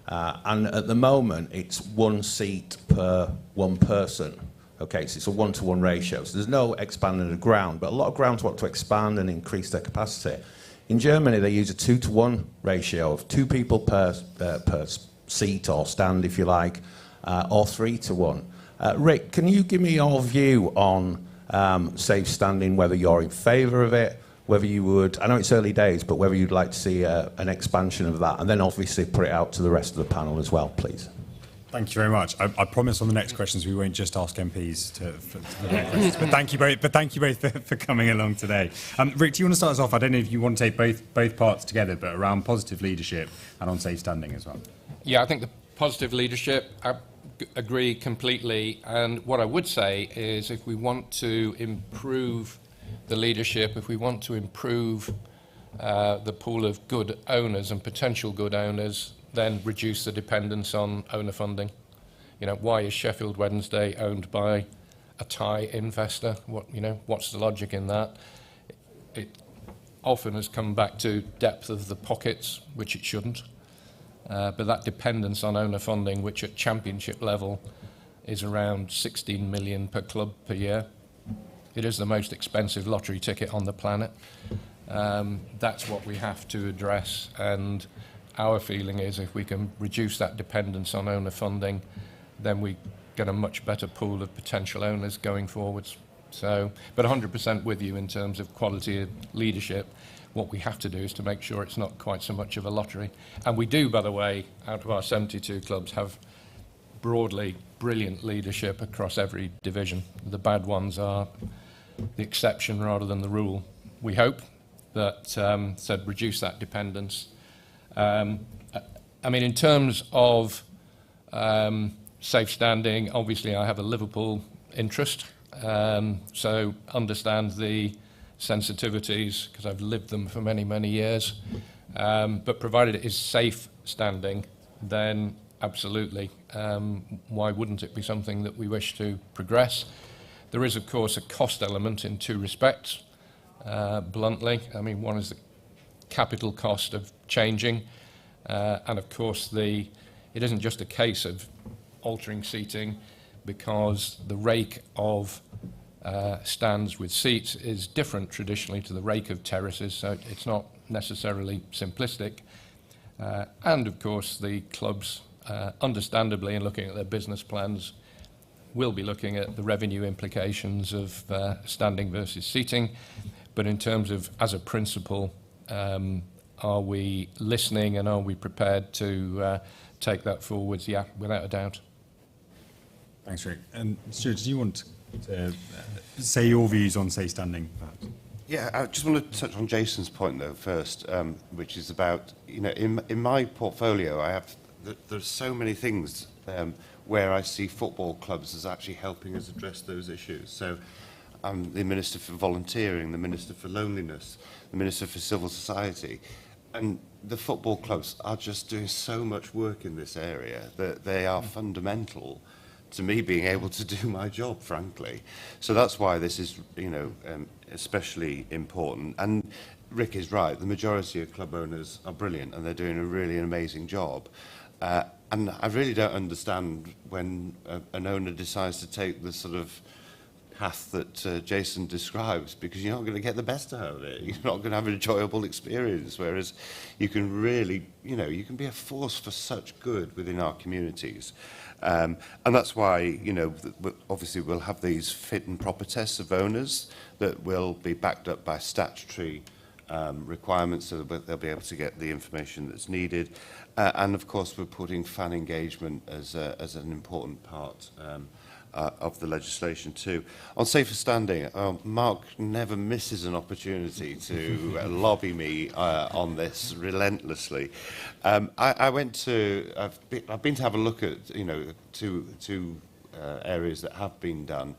And at the moment, it's 1 seat per 1 person. Okay, so it's a 1-to-1 ratio. So there's no expanding the ground, but a lot of grounds want to expand and increase their capacity. In Germany, they use a 2-to-1 ratio of 2 people per seat or stand, if you like, or 3-to-1. Rick, can you give me your view on safe standing, whether you're in favour of it, whether you would, I know it's early days, but whether you'd like to see an expansion of that, and then obviously put it out to the rest of the panel as well, please. Thank you very much. I promise on the next questions we won't just ask MPs for their questions. But thank you both for coming along today. Rick, do you want to start us off? I don't know if you want to take both parts together, but around positive leadership and on safe standing as well. Yeah, I think the positive leadership, I agree completely. And what I would say is if we want to improve the leadership, if we want to improve the pool of good owners and potential good owners, then reduce the dependence on owner funding. You know, why is Sheffield Wednesday owned by a Thai investor? What's the logic in that? It often has come back to depth of the pockets, which it shouldn't. But that dependence on owner funding, which at championship level is around 16 million per club per year. It is the most expensive lottery ticket on the planet. That's what we have to address, and our feeling is if we can reduce that dependence on owner funding, then we get a much better pool of potential owners going forwards. So, but 100% with you in terms of quality of leadership. What we have to do is to make sure it's not quite so much of a lottery. And we do, by the way, out of our 72 clubs, have broadly brilliant leadership across every division. The bad ones are the exception rather than the rule. We hope that said reduce that dependence. I mean, in terms of safe standing, obviously I have a Liverpool interest, so understand the sensitivities because I've lived them for many, many years. But provided it is safe standing, then absolutely, why wouldn't it be something that we wish to progress? There is, of course, a cost element in 2 respects, bluntly. I mean, one is the capital cost of changing, and of course it isn't just a case of altering seating, because the rake of stands with seats is different traditionally to the rake of terraces, so it's not necessarily simplistic. And of course the clubs, understandably, in looking at their business plans, will be looking at the revenue implications of standing versus seating. But in terms of, as a principle, are we listening and are we prepared to take that forwards? Yeah, without a doubt. Thanks, Rick. And Stuart, do you want to say your views on safe standing, perhaps? Yeah, I just want to touch on Jason's point, though, first, which is about, in my portfolio, there's so many things where I see football clubs as actually helping us address those issues. So I'm the Minister for Volunteering, the Minister for Loneliness, the Minister for Civil Society. And the football clubs are just doing so much work in this area that they are fundamental to me being able to do my job, frankly. So that's why this is, especially important. And Rick is right, the majority of club owners are brilliant and they're doing a really amazing job. And I really don't understand when an owner decides to take the sort of path that Jason describes, because you're not going to get the best out of it. You're not going to have an enjoyable experience, whereas you can really, you can be a force for such good within our communities. And that's why, obviously we'll have these fit and proper tests of owners that will be backed up by statutory requirements, so that they'll be able to get the information that's needed. And of course, we're putting fan engagement as an important part of the legislation too. On safer standing, Mark never misses an opportunity to lobby me on this relentlessly. I've been to have a look at two areas that have been done,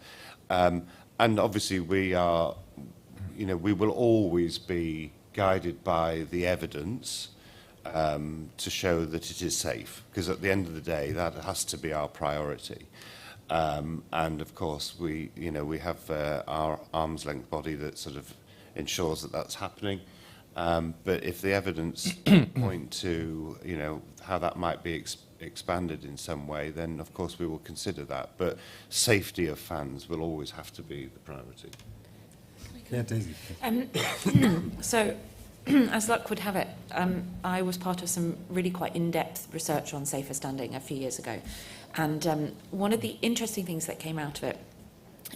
and obviously we will always be guided by the evidence to show that it is safe, because at the end of the day that has to be our priority. And of course, we have our arm's length body that sort of ensures that that's happening. But if the evidence point to, you know, how that might be expanded in some way, then of course we will consider that. But safety of fans will always have to be the priority. Yeah, Daisy. So, as luck would have it, I was part of some really quite in-depth research on safer standing a few years ago. And one of the interesting things that came out of it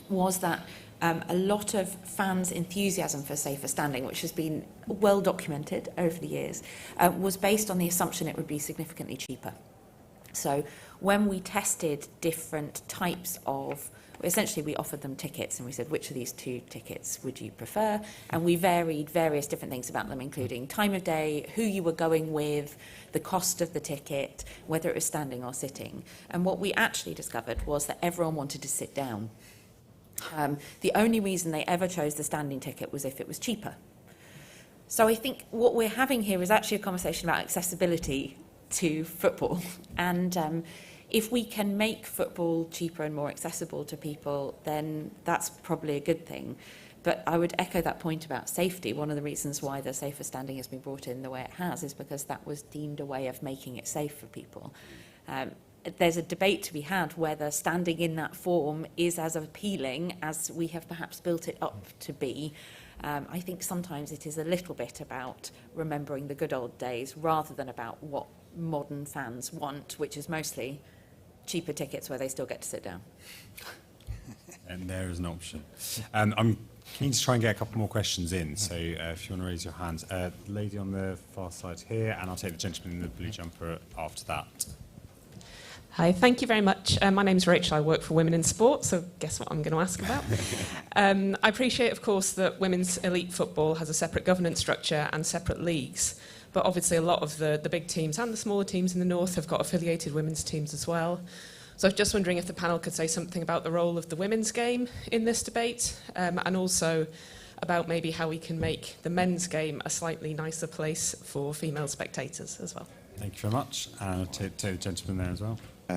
was that a lot of fans' enthusiasm for safer standing, which has been well documented over the years, was based on the assumption it would be significantly cheaper. So when we tested different types of, essentially we offered them tickets and we said, which of these two tickets would you prefer? And we varied various different things about them, including time of day, who you were going with, the cost of the ticket, whether it was standing or sitting. And what we actually discovered was that everyone wanted to sit down. The only reason they ever chose the standing ticket was if it was cheaper. So I think what we're having here is actually a conversation about accessibility to football. And if we can make football cheaper and more accessible to people, then that's probably a good thing. But I would echo that point about safety. One of the reasons why the safer standing has been brought in the way it has is because that was deemed a way of making it safe for people. There's a debate to be had whether standing in that form is as appealing as we have perhaps built it up to be. I think sometimes it is a little bit about remembering the good old days rather than about what modern fans want, which is mostly cheaper tickets where they still get to sit down. And there is an option. I'm keen to try and get a couple more questions in, so if you want to raise your hands. Lady on the far side here, and I'll take the gentleman in the blue jumper after that. Hi, thank you very much. My name's Rachel. I work for Women in Sport, so guess what I'm going to ask about? I appreciate, of course, that women's elite football has a separate governance structure and separate leagues, but obviously a lot of the big teams and the smaller teams in the north have got affiliated women's teams as well. So I was just wondering if the panel could say something about the role of the women's game in this debate, and also about maybe how we can make the men's game a slightly nicer place for female spectators as well. Thank you very much. And I'll take the gentleman there as well.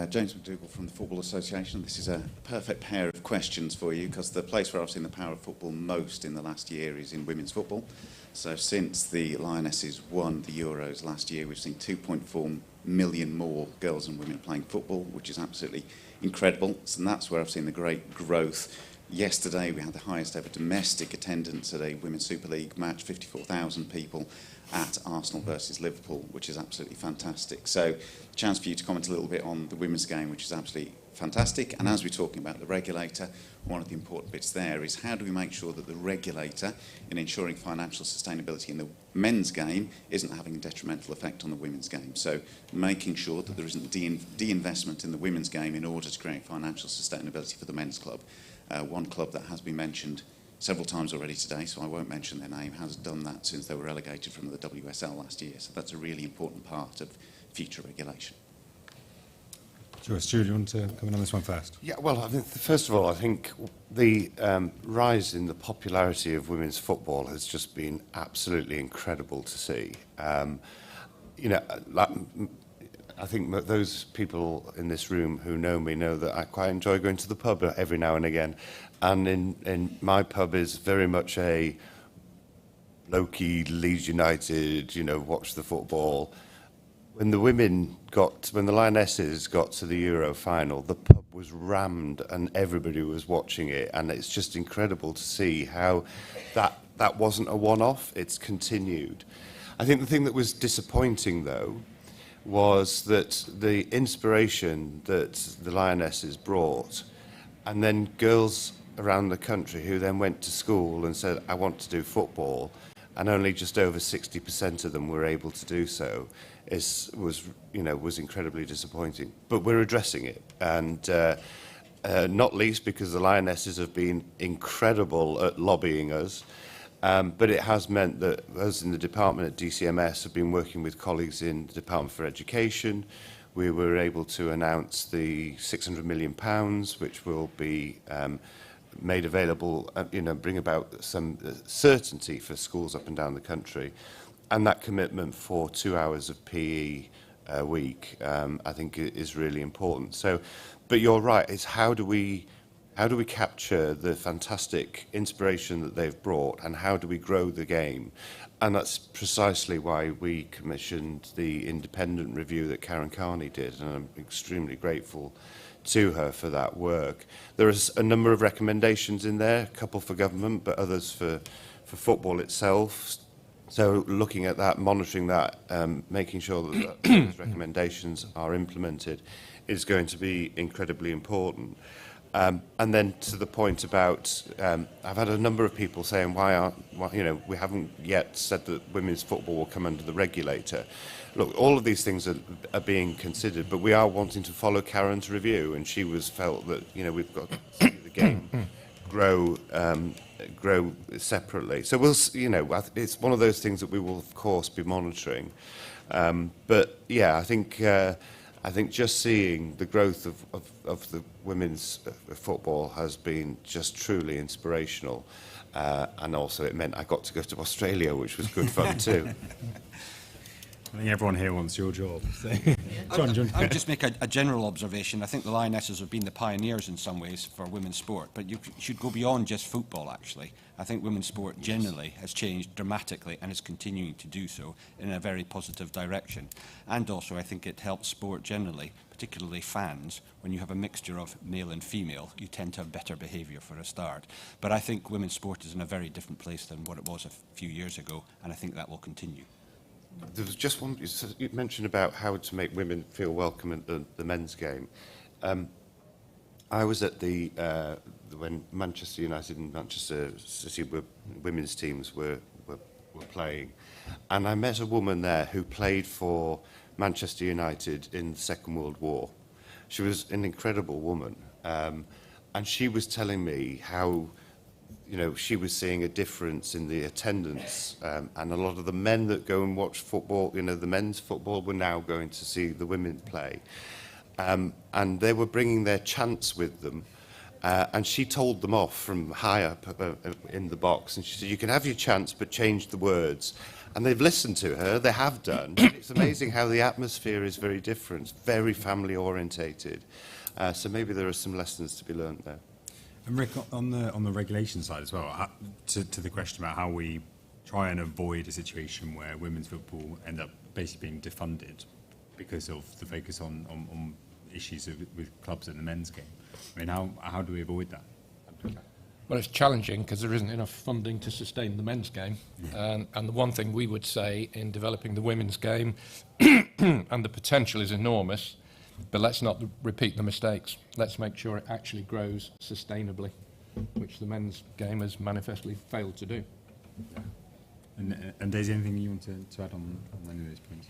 James McDougall from the Football Association. This is a perfect pair of questions for you because the place where I've seen the power of football most in the last year is in women's football. So since the Lionesses won the Euros last year, we've seen 2.4 million more girls and women playing football, which is absolutely incredible. And that's where I've seen the great growth. Yesterday we had the highest ever domestic attendance at a Women's Super League match, 54,000 people at Arsenal versus Liverpool, which is absolutely fantastic. So, chance for you to comment a little bit on the women's game, which is absolutely fantastic. And as we're talking about the regulator, one of the important bits there is how do we make sure that the regulator, in ensuring financial sustainability in the men's game, isn't having a detrimental effect on the women's game. So, making sure that there isn't de-investment in the women's game in order to create financial sustainability for the men's club. One club that has been mentioned several times already today, so I won't mention their name, has done that since they were relegated from the WSL last year. So that's a really important part of future regulation. Sure, Stuart, do you want to come in on this one first? Yeah, well, I mean, first of all, I think the rise in the popularity of women's football has just been absolutely incredible to see. You know, I think those people in this room who know me know that I quite enjoy going to the pub every now and again. And in my pub is very much a low-key Leeds United, you know, watch the football. When the Lionesses got to the Euro final, the pub was rammed and everybody was watching it. And it's just incredible to see how that wasn't a one-off, it's continued. I think the thing that was disappointing, though, was that the inspiration that the Lionesses brought, and then girls around the country who then went to school and said, I want to do football, and only just over 60% of them were able to do so, was incredibly disappointing. But we're addressing it, and not least because the Lionesses have been incredible at lobbying us. But it has meant that us in the department at DCMS have been working with colleagues in the Department for Education. We were able to announce the £600 million, which will be made available, bring about some certainty for schools up and down the country. And that commitment for 2 hours of PE a week, I think, is really important. So, but you're right, it's how do we how do we capture the fantastic inspiration that they've brought, and how do we grow the game? And that's precisely why we commissioned the independent review that Karen Carney did, and I'm extremely grateful to her for that work. There is a number of recommendations in there, a couple for government, but others for football itself. So looking at that, monitoring that, making sure that those recommendations are implemented is going to be incredibly important. And then to the point about, I've had a number of people saying, why, we haven't yet said that women's football will come under the regulator. Look, all of these things are being considered, but we are wanting to follow Karen's review, and she felt that, we've got to see the game grow separately. So it's one of those things that we will, of course, be monitoring. But yeah, I think just seeing the growth of the women's football has been just truly inspirational. And also it meant I got to go to Australia, which was good fun too. I think everyone here wants your job. So. John. I would just make a general observation. I think the Lionesses have been the pioneers in some ways for women's sport, but you should go beyond just football, actually. I think women's sport generally has changed dramatically and is continuing to do so in a very positive direction. And also, I think it helps sport generally, particularly fans. When you have a mixture of male and female, you tend to have better behaviour for a start. But I think women's sport is in a very different place than what it was a few years ago, and I think that will continue. There was just one, you mentioned about how to make women feel welcome at the men's game. I was at when Manchester United and Manchester City women's teams were playing, and I met a woman there who played for Manchester United in the Second World War. She was an incredible woman, and she was telling me how she was seeing a difference in the attendance, and a lot of the men that go and watch football, the men's football, were now going to see the women play. And they were bringing their chants with them, and she told them off from high up in the box, and she said, you can have your chants, but change the words. And they've listened to her, they have done. It's amazing how the atmosphere is very different, very family orientated. So maybe there are some lessons to be learned there. And Rick, on the regulation side as well, to the question about how we try and avoid a situation where women's football end up basically being defunded because of the focus on issues with clubs in the men's game. I mean, how do we avoid that? Well, it's challenging because there isn't enough funding to sustain the men's game. Yeah. And the one thing we would say in developing the women's game, and the potential is enormous, but let's not repeat the mistakes. Let's make sure it actually grows sustainably, which the men's game has manifestly failed to do. Yeah. And Daisy, anything you want to add on any of those points?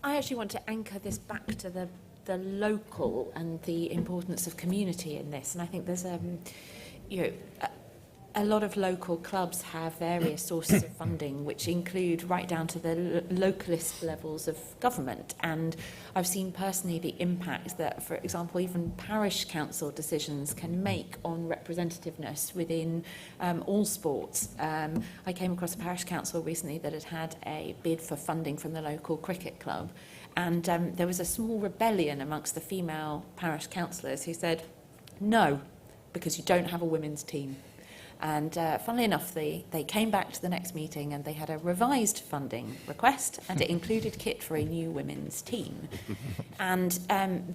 I actually want to anchor this back to the local and the importance of community in this. And I think there's a lot of local clubs have various sources of funding, which include right down to the localist levels of government. And I've seen personally the impact that, for example, even parish council decisions can make on representativeness within all sports. I came across a parish council recently that had a bid for funding from the local cricket club. And there was a small rebellion amongst the female parish councillors who said, no, because you don't have a women's team. And funnily enough, they came back to the next meeting and they had a revised funding request, and it included kit for a new women's team. And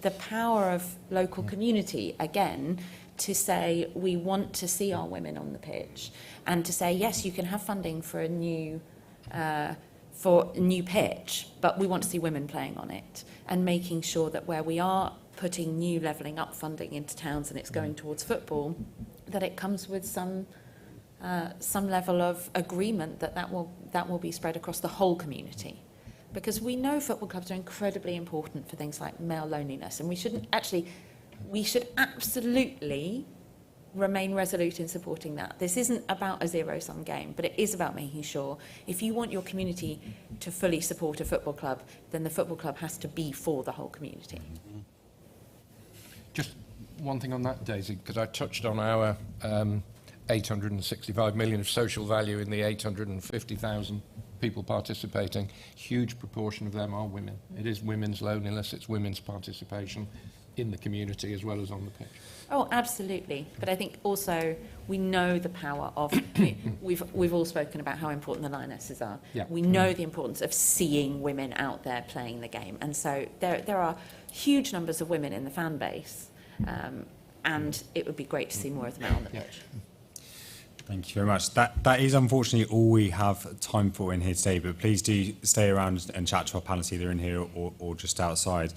the power of local community, again, to say we want to see our women on the pitch, and to say, yes, you can have funding for a new pitch, but we want to see women playing on it, and making sure that where we are putting new levelling up funding into towns and it's going towards football, that it comes with some level of agreement that will be spread across the whole community. Because we know football clubs are incredibly important for things like male loneliness, and we should absolutely remain resolute in supporting that. This isn't about a zero-sum game, but it is about making sure if you want your community to fully support a football club, then the football club has to be for the whole community. Just one thing on that, Daisy, because I touched on our 865 million of social value in the 850,000 people participating. Huge proportion of them are women. It is women's loneliness, it's women's participation in the community as well as on the pitch. Oh, absolutely. But I think also we know the power of, I mean, we've all spoken about how important the Lionesses are. Yeah. We know the importance of seeing women out there playing the game. And so there are huge numbers of women in the fan base. And it would be great to see more of them out on the pitch. Thank you very much. That is unfortunately all we have time for in here today, but please do stay around and chat to our panelists either in here or just outside.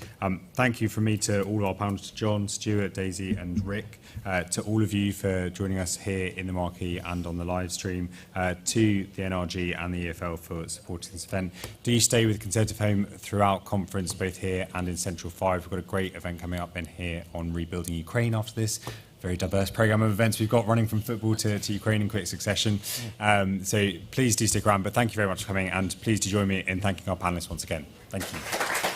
Thank you from me to all our panelists, John, Stuart, Daisy and Rick, to all of you for joining us here in the Marquee and on the live stream, to the NRG and the EFL for supporting this event. Do stay with Conservative Home throughout conference, both here and in Central 5. We've got a great event coming up in here on rebuilding Ukraine after this. Very diverse programme of events we've got running from football to Ukraine in quick succession. So please do stick around. But thank you very much for coming, and please do join me in thanking our panellists once again. Thank you.